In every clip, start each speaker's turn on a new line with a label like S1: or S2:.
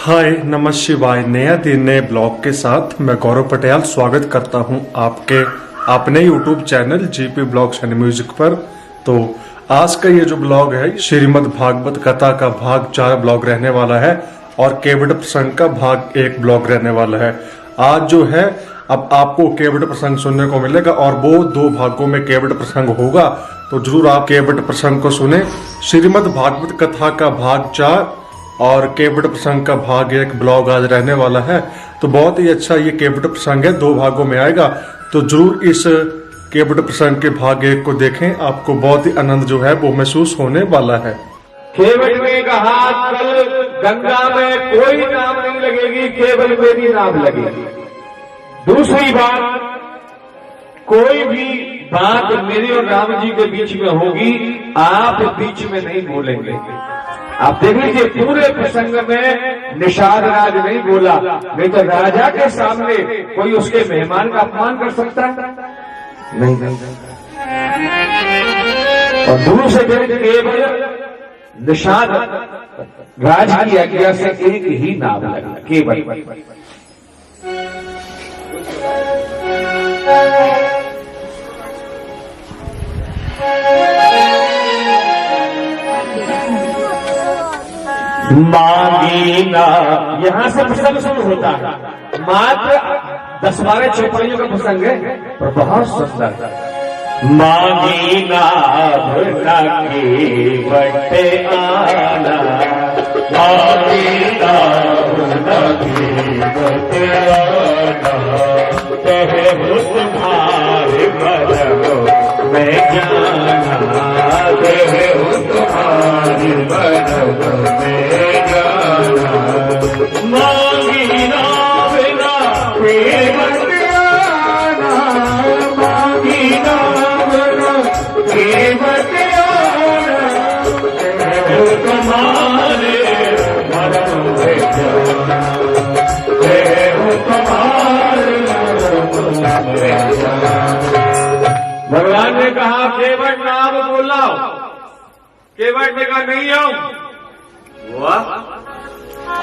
S1: हाय नमः शिवाय। नया दिन नए ब्लॉग के साथ मैं गौरव पटेल स्वागत करता हूं आपके अपने YouTube channel GP blogs and music पर। तो आज का ये जो ब्लॉग है श्रीमद् भागवत कथा का भाग 4 ब्लॉग रहने वाला है और केवट प्रसंग का भाग 1 ब्लॉग रहने वाला है। आज जो है अब आपको केवट प्रसंग सुनने को मिलेगा और वो 2 भागों में केवट प्रसंग होगा, तो जरूर आप केवट प्रसंग को सुने। श्रीमद् भागवत कथा का भाग 4 और केवट प्रसंग का भाग 1 ब्लॉग आज रहने वाला है। तो बहुत ही अच्छा ये केवट प्रसंग है, 2 भागों में आएगा, तो जरूर इस केवट प्रसंग के भाग 1 को देखें, आपको बहुत ही आनंद जो है वो महसूस होने वाला है।
S2: केवट ने कहा कल गंगा में कोई नाव नहीं लगेगी, केवल मेरी नाव लगेगी। दूसरी बात, कोई भी बात मेरे और राम जी के बीच में होगी, आप बीच में नहीं बोलेंगे। आप देख लीजिए पूरे प्रसंग में निषाद राज नहीं बोला, नहीं तो राजा के सामने कोई उसके मेहमान का अपमान कर सकता है? नहीं। और दूसरे दिन केवल निषाद राज की आज्ञा से एक ही नाम लगा, केवल। मांगी ना, यहां से प्रसंग शुरू होता है। मात्र 10-12 चौपाइयों का प्रसंग है पर बहुत सुंदर। मांगी ना भरना के बटे आना, मांगी ना भरना के बटे आना, कहे तुम्हारे बरगो मैं जाना, कहे तुम्हारे बरगो में जाना। मांगी ना बिना केवट आना, मांगी ना बिना केवट आना, तुम्हारे बरगो में जाना, तुम्हारे बरगो में जाना। भगवान ने कहा केवट नाम बोला, केवट ने कहा नहीं आऊं। वाह,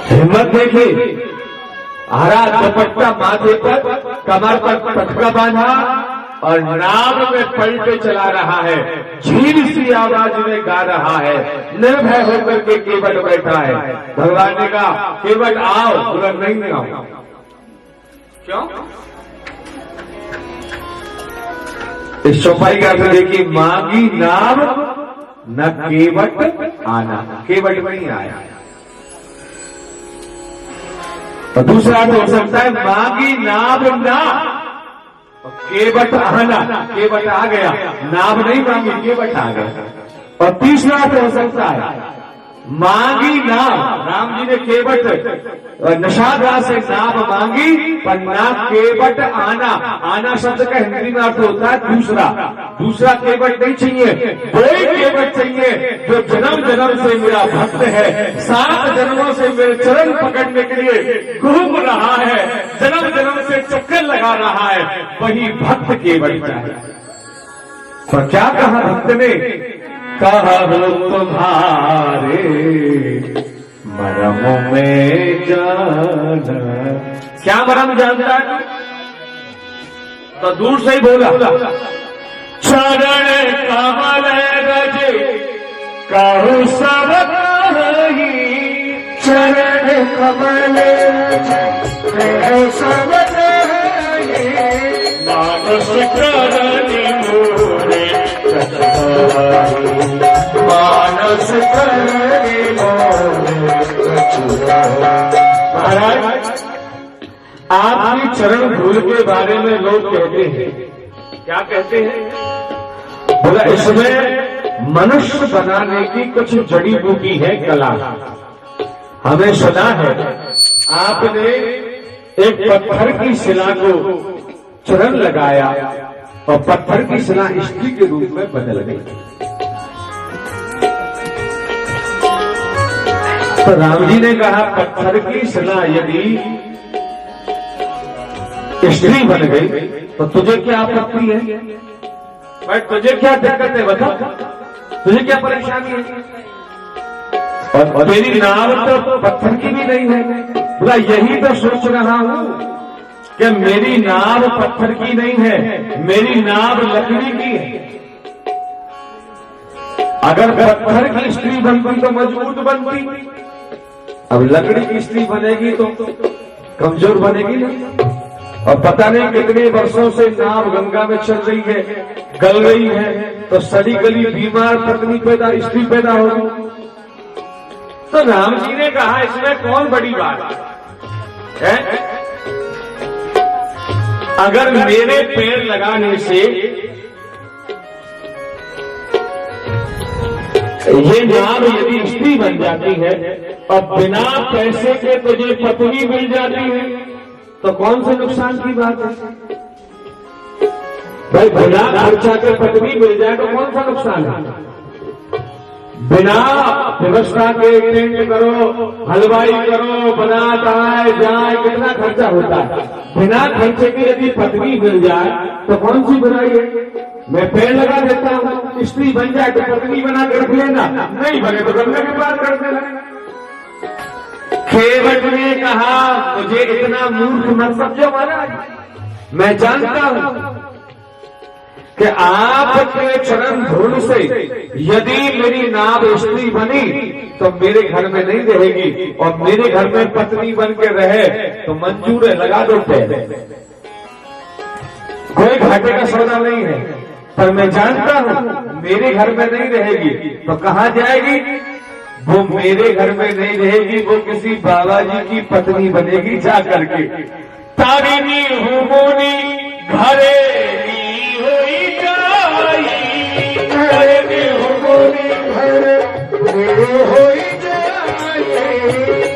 S2: हिम्मत देखी, हरा दुपट्टा माथे पर, कमर पर पटका बांधा और नाम में पलटे चला रहा है, झील सी आवाज में गा रहा है, निर्भय होकर के केवट बैठा है। भगवान ने कहा केवट आओ, बोला नहीं आओ। क्यों? इस चौपाई का अर्थ देखिए, मांगी नाम न केवट आना, केवट नहीं आया। और दूसरा अर्थ हो सकता है मांगी नाम ना केवट आना, केवट आ गया, नाम नहीं मांगी, केवट आ गया। और तीसरा अर्थ हो सकता है मांगी नाम, राम जी ने केवट और निषाद राज से नाम मांगी पर ना केवट आना। आना शब्द का हिंदी में अर्थ होता है दूसरा, दूसरा केवट नहीं चाहिए, कोई केवट चाहिए जो जन्म जन्म से मेरा भक्त है, 7 जन्मों से मेरे चरण पकड़ने के लिए घूम रहा है, जन्म जन्म से चक्कर लगा रहा है, वही भक्त केवट चाहिए। पर क्या कहा भक्त ने? कहा तुम्हारे मरम में जाना। क्या मरम जानता है? तो दूर से ही बोला, चरण कमल रज कहु सब कही, चरण कमल रज सब कही, मानस करनी मोरे मानस करनी मोरे। महाराज, आपकी चरण धूल के बारे में लोग कहते हैं, क्या कहते हैं? बोला इसमें मनुष्य बनाने की कुछ जड़ी बूटी है कला। हमें सुना है आपने एक पत्थर की शिला को चरण लगाया और पत्थर की शिला स्त्री के रूप में बदल गई। तो राम जी ने कहा पत्थर की शिला यदि स्त्री बन गई तो तुझे क्या आपत्ति है? भाई तुझे क्या दिक्कत है बता, तुझे क्या परेशानी है? और मेरी नाव तो पत्थर की भी नहीं है। बोला यही तो सोच रहा हूं कि मेरी नाव पत्थर की नहीं है, मेरी नाव लकड़ी की है। अगर पत्थर की स्त्री बनती तो मजबूत बनती, अब लकड़ी की स्त्री बनेगी तो कमजोर बनेगी ना। और पता नहीं कितने वर्षों से नाव गंगा में चल रही है, गल रही है, तो सड़ी गली बीमार पत्नी पैदा स्त्री पैदा होगी। तो राम जी ने कहा इसमें कौन बड़ी बात है? अगर मेरे पेड़ लगाने से ये नाव यदि स्त्री बन जाती है और बिना पैसे के तुझे पत्नी मिल जाती है, तो कौन से नुकसान की बात है भाई? बिना खर्चा के पत्नी मिल जाए तो कौन सा नुकसान है? बिना व्यवस्था के टेंट करो, हलवाई करो, बारात आए जाए, कितना खर्चा होता है। बिना खर्चे की यदि पत्नी मिल जाए तो कौन सी बुराई है? मैं पेड़ लगा देता हूं, स्त्री बन जाए तो पत्नी बना के रख लेना, नहीं बने तो गंगा के पार कर देना। केवट ने कहा मुझे इतना मूर्ख मत समझो महाराज, मैं जानता हूं कि आपके चरण धूल से यदि मेरी नाव स्त्री बनी तो मेरे घर में नहीं रहेगी, और मेरे घर में पत्नी बन के रहे तो मंजूर है, लगा दो पैर, कोई घाटे का सौदा नहीं है। पर मैं जानता हूं मेरे घर में नहीं रहेगी तो कहां जाएगी? वो मेरे घर में नहीं रहेगी, वो किसी बाबा जी की पत्नी बनेगी जा करके। तारिणी हुमोनी घरे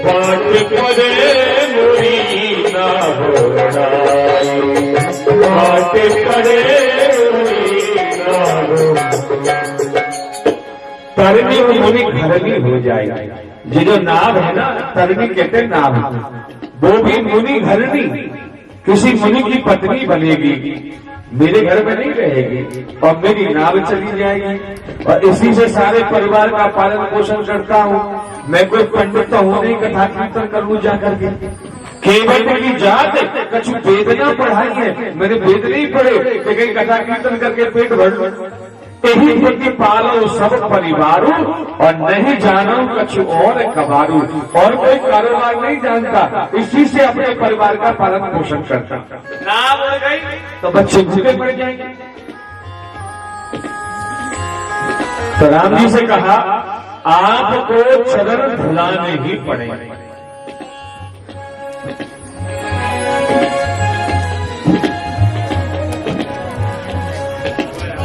S2: पाठ पदे मुरी ना पाठ पदे तरनी मुनि घरनी हो जाएगी। ये जो नाव है ना, तरनी कहते नाव, वो भी मुनि घरनी, किसी मुनि की पत्नी बनेगी, मेरे घर में नहीं रहेगी और मेरी नाव चली जाएगी। और इसी से सारे परिवार का पालन पोषण करता हूँ। मैं कोई पंडित तो हूं नहीं, कथा कीर्तन करूँ जाकर के। केवट की जात कुछ वेद ना पढ़ाई है, मैंने वेद नहीं पढ़े, लेकिन कथा कीर्तन करके पेट भर यही प्रति पालो सब परिवारों, और नहीं जानो कछु और कबारू, और कोई कारोबार नहीं जानता, इसी से अपने परिवार का पालन पोषण करता। नाव हो गई तो बच्चे भूखे पड़ जाएंगे। तो राम जी से कहा आपको चरण धुलाने ही पड़ेंगे।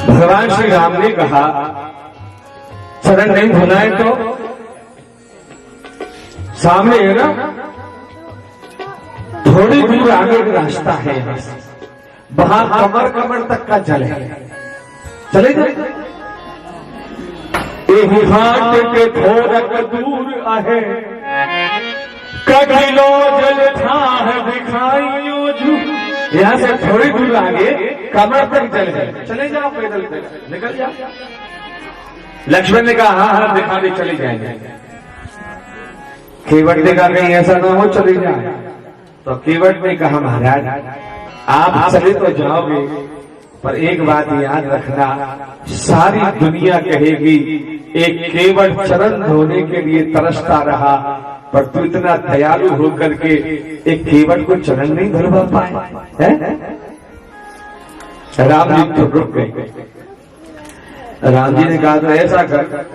S2: भगवान श्री राम ने कहा चरण नहीं धुलाए तो सामने है ना, थोड़ी दूर आगे एक रास्ता है, वहां कमर कमर तक का जल है, चले जाए। घाट के थोड़क दूर आहे, कगिलो जल था दिखाइयो जू। यहाँ से थोड़ी दूर आगे कमर तक जल है, चले जाओ, पैदल निकल जाओ। लक्ष्मण ने कहा हाँ हाँ दिखा दे, चले जाएंगे। केवट ने कहा कहीं ऐसा ना हो, चले जाए। तो केवट ने कहा महाराज आप चले तो जाओगे, पर एक बात याद रखना, सारी दुनिया कहेगी एक केवट चरण धोने के लिए तरसता रहा, पर तू इतना दयालु होकर के एक केवट को चरण नहीं धुलवा पाए हैं? राम जी तो रुक गए। राम जी ने कहा तो ऐसा कर,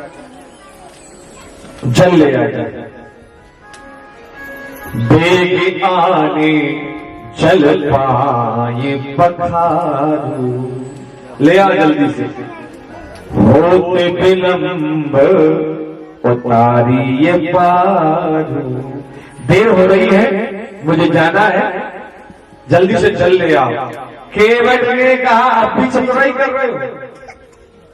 S2: जल ले आया। बेग आने जल पाए पखारू, ले आ जल्दी से, होते विलंब उतारी ये पारू। देर हो रही है, मुझे जाना है, जल्दी से जल ले आओ। केवट ने कहा आप भी चतुराई कर रहे हो।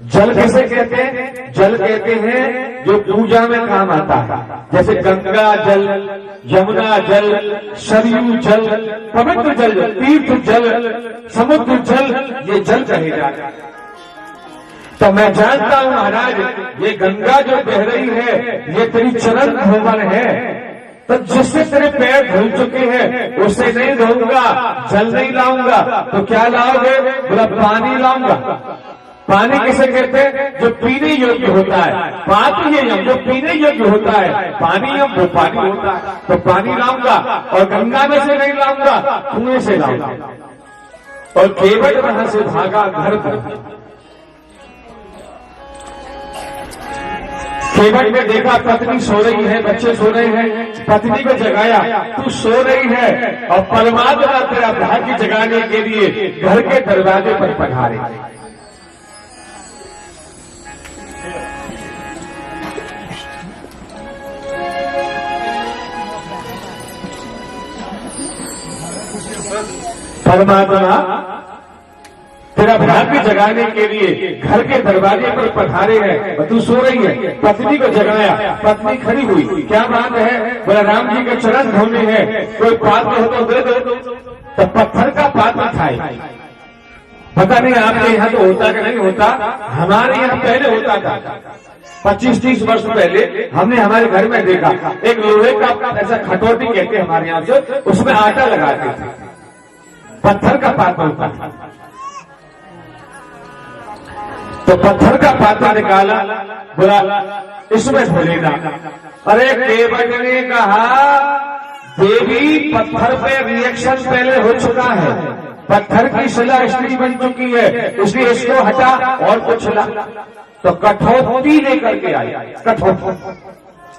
S2: जल किसे कहते हैं? जल कहते हैं जो पूजा में काम आता है, जैसे गंगा जल, यमुना जल, सरयू जल, पवित्र जल, तीर्थ जल, समुद्र जल, ये जल कहे जाते हैं। तो मैं जानता हूं महाराज, ये गंगा जो बह रही है ये तेरी चरण धोवन है, तो जिससे तेरे पैर धुल चुके हैं उससे नहीं धोऊंगा, जल नहीं लाऊंगा, तो क्या लाओगे? बोला पानी लाऊंगा। पानी किसे कहते हैं? जो पीने योग्य होता है। पानी यम जो पीने योग्य होता है, पानी यम वो पानी होता है, तो पानी लाऊंगा। और गंगा में से नहीं लाऊंगा, कुएं से लाऊंगा। और केवट वहां से भागा घर पर। केवट ने देखा पत्नी सो रही है, बच्चे सो रहे हैं, पत्नी को जगाया, तू सो रही है। और परमात्मा तेरा भाग्य जगाने के लिए घर के दरवाजे पर पधारे। परमात्मा तेरा भाग्य जगाने के लिए घर के दरवाजे पर पधारे हैं और तू सो रही है। पत्नी को जगाया, पत्नी खड़ी हुई, क्या बात है? बोला राम जी के चरण धोने हैं, कोई पात्र हो तो दे दो। तो पत्थर का पात्र था। पता नहीं आपके यहाँ तो होता कि नहीं होता, हमारे यहाँ पहले होता था। 25-30 वर्ष पहले हमने हमारे घर में देखा, एक लोहे का ऐसा खटोटी कहते हैं हमारे यहाँ से, उसमें आटा लगाते थे, पत्थर का पात्र होता था। तो पत्थर का पात्र निकाला, बोला इसमें धो लेना। अरे केवट ने कहा देवी पत्थर पे रिएक्शन पहले हो चुका है, पत्थर की शिला स्त्री बन चुकी है, इसलिए इसको हटा और कुछ ला। तो कठौती लेकर के आई। कठौती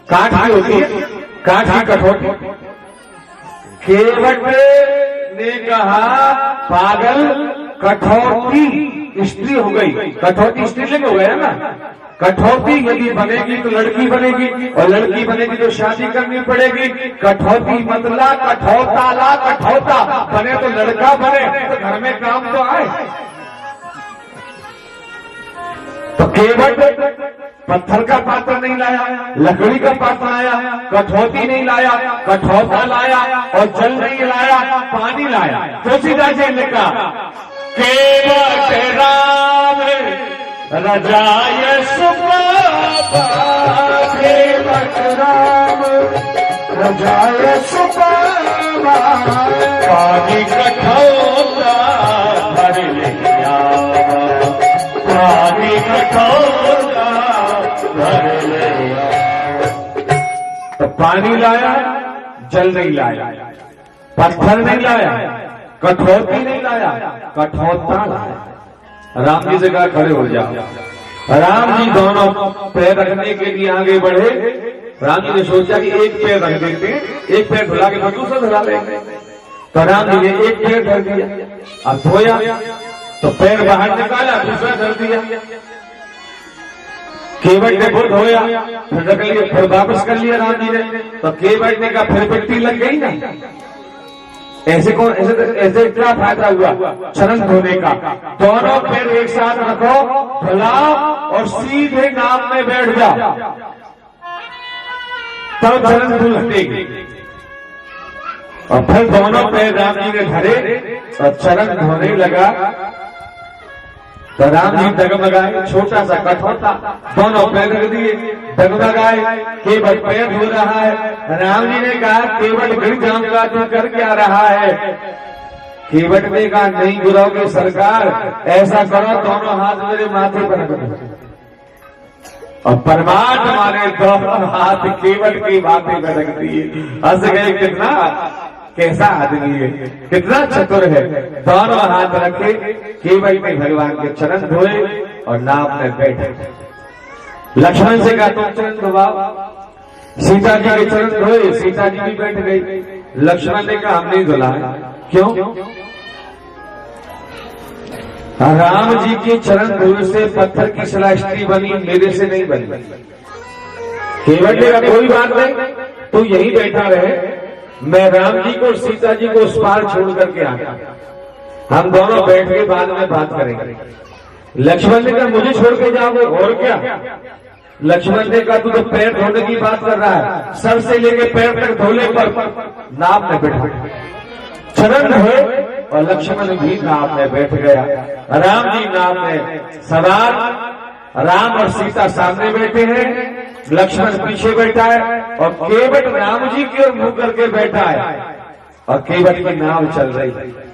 S2: काठ की होती है, काठ की कठौती। केवट ने कहा पागल, कठौती स्त्री हो गई, कठौती स्त्रीलिंग हो गया ना। कठौती यदि बनेगी तो लड़की बनेगी, और लड़की बनेगी तो शादी करनी पड़ेगी। कठौती मतला, कठौता ला, कठौता बने तो लड़का बने, तो घर में काम तो आए। तो केवट पत्थर का पात्र नहीं लाया, लकड़ी का पात्र लाया, कठौती नहीं लाया, कठौता लाया, और जल नहीं लाया, पानी लाया। तुलसीदास जी ने कहा केवट राम रजाय सुपावा, केवट राम रजाय सुपावा, पानी कठौता भर लिया, पानी कठौता भर लिया। तो पानी लाया, जल नहीं लाया, पत्थर नहीं लाया, कठौती नहीं लाया, कठौता लाया। राम जी से कहा खड़े हो जाओ। राम जी दोनों पैर रखने के लिए आगे बढ़े। राम जी ने सोचा कि एक पैर रख देते हैं, एक पैर धुला के दूसरा धुला लेंगे। तो राम जी ने एक पैर धर दिया, अब धोया तो पैर बाहर निकाला, दूसरा धर दिया। केवट ने फिर धोया, फिर रख लिया, फिर वापस कर लिया राम जी ने। तो केवट ने कहा फिर मिट्टी लग गई ना, ऐसे कौन, ऐसे क्या फायदा हुआ चरण धोने का? दोनों पैर एक साथ रखो, धुलाओ और सीधे नाव में बैठ जाओ, तब चरण धुल हटेगी। और फिर दोनों पैर राम जी ने धरे और चरण धोने लगा। तो राम जी डगमगाए, छोटा सा कठौता, दोनों पैर रख दिए, डगमगाए। केवट पैर धो रहा है। राम जी ने कहा केवट गिर जाऊंगा, तू कर क्या रहा है? केवट ने कहा नहीं गिरोगे सरकार, ऐसा करो दोनों हाथ मेरे माथे पर रख दो। और परमात्मा ने दोनों हाथ केवट की माथे पर रख दिए। हंस गए, कितना कैसा आदमी है, कितना चतुर है। दोनों हाथ रखे, केवट ने भगवान के चरण धोए और नाव में बैठे। लक्ष्मण से कहा तुम चरण धोवाओ। सीता जी के चरण धोए, सीता जी भी बैठ गई। लक्ष्मण ने कहा हम नहीं धुला। क्यों? राम जी के चरण धोने से पत्थर की शिला स्त्री बनी, मेरे से नहीं बनी। केवट ने कहा कोई बात नहीं, तू यही बैठा रहे, मैं राम जी को और सीता जी को उस पार छोड़ करके आया, हम दोनों बैठ के बाद में बात करेंगे। लक्ष्मण ने कहा मुझे छोड़ के जाओगे और क्या? लक्ष्मण ने कहा तू तो पैर धोने की बात कर रहा है, सर से लेके पैर तक धोने पर नाव में बैठा। चरण धोए और लक्ष्मण भी नाव में बैठ गया। राम जी नाव में सवार, राम और सीता सामने बैठे हैं, लक्ष्मण पीछे बैठा है और केवट राम जी की ओर मुंह करके बैठा है और केवट की नाव चल रही है।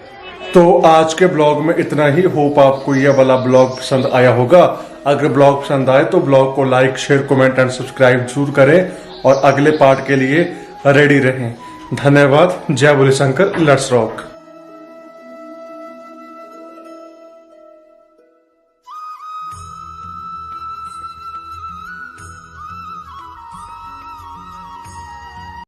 S1: तो आज के ब्लॉग में इतना ही। होप आपको यह वाला ब्लॉग पसंद आया होगा। अगर ब्लॉग पसंद आए तो ब्लॉग को like, share, comment and subscribe जरूर करें और अगले पार्ट के लिए रेडी रहें। धन्यवाद। जय बोले शंकर। Let's rock.